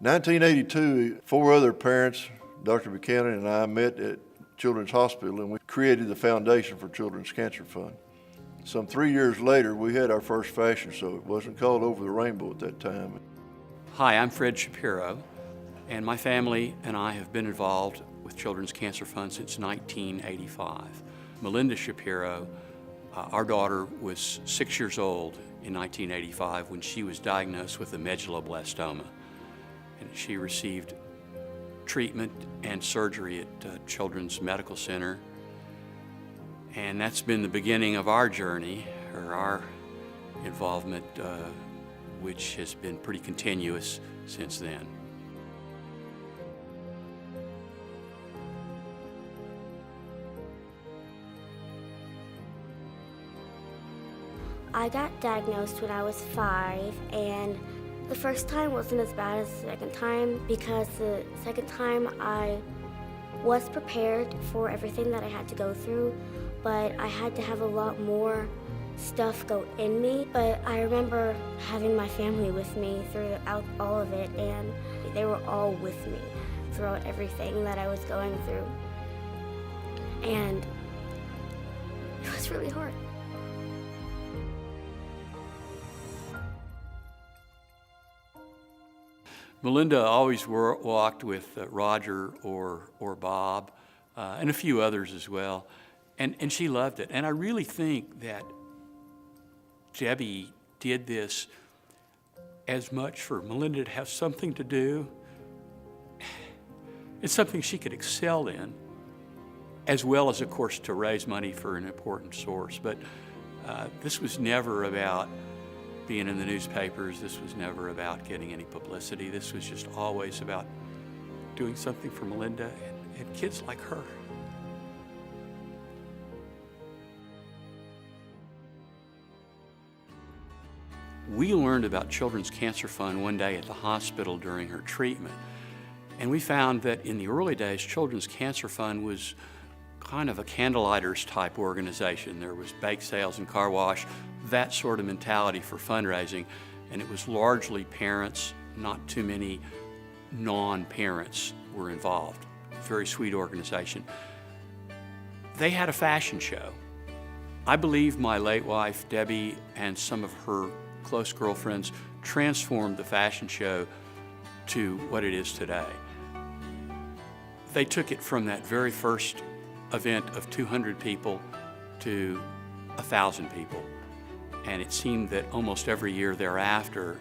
1982, 4 other parents, Dr. Buchanan and I, met at Children's Hospital, and we created the Foundation for Children's Cancer Fund. Some 3 years later, we had our first fashion show. It wasn't called Over the Rainbow at that time. Hi, I'm Fred Shapiro, and my family and I have been involved with Children's Cancer Fund since 1985. Melinda Shapiro, our daughter, was 6 years old in 1985 when she was diagnosed with a medulloblastoma, and she received treatment and surgery at Children's Medical Center. And that's been the beginning of our journey, or our involvement, which has been pretty continuous since then. I got diagnosed when I was 5, and the first time wasn't as bad as the second time because the second time I was prepared for everything that I had to go through, but I had to have a lot more stuff go in me. But I remember having my family with me throughout all of it, and they were all with me throughout everything that I was going through. And it was really hard. Melinda always walked with Roger or Bob and a few others as well, and she loved it. And I really think that Debbie did this as much for Melinda to have something to do. It's something she could excel in, as well as, of course, to raise money for an important source. But this was never about being in the newspapers. This was never about getting any publicity. This was just always about doing something for Melinda and kids like her. We learned about Children's Cancer Fund one day at the hospital during her treatment. And we found that in the early days, Children's Cancer Fund was kind of a candlelighters type organization. There was bake sales and car wash, that sort of mentality for fundraising. And it was largely parents, not too many non-parents were involved. Very sweet organization. They had a fashion show. I believe my late wife, Debbie, and some of her close girlfriends transformed the fashion show to what it is today. They took it from that very first event of 200 people to 1,000 people. And it seemed that almost every year thereafter,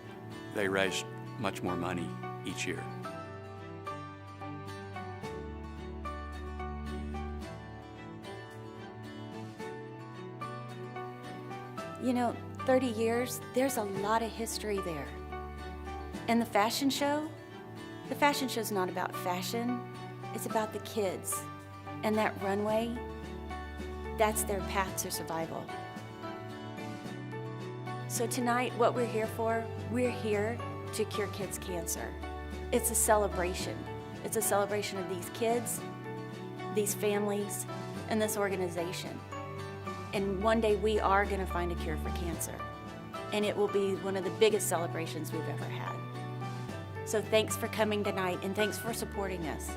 they raised much more money each year. You know, 30 years, there's a lot of history there. And the fashion show's not about fashion, it's about the kids. And that runway, that's their path to survival. So tonight, what we're here for, we're here to cure kids' cancer. It's a celebration. It's a celebration of these kids, these families, and this organization. And one day we are going to find a cure for cancer. And it will be one of the biggest celebrations we've ever had. So thanks for coming tonight, and thanks for supporting us.